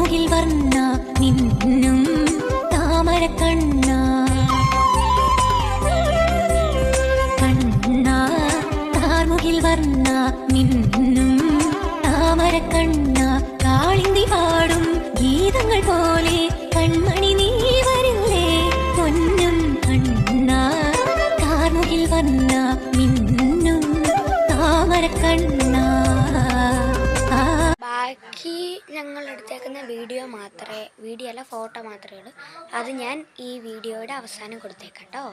കാർമുകിൽ വർണ്ണ മിന്നും താമരക്കണ്ണ കണ്ണ കാർമുകിൽ വർണ്ണ മിന്നും താമരക്കണ്ണ കാളിന്തി പാടും ഗീതങ്ങൾ പോലെ കൺമണി നീ വരില്ലേ പൊന്നും കണ്ണ കാർമുകിൽ വർണ്ണ മിന്നും താമരക്കണ്ണ. ബാക്കി ഞങ്ങൾ എടുത്തേക്കുന്ന വീഡിയോ അല്ല ഫോട്ടോ മാത്രമേ ഉള്ളൂ. അത് ഞാൻ ഈ വീഡിയോയുടെ അവസാനം കൊടുത്തേക്കാം കേട്ടോ.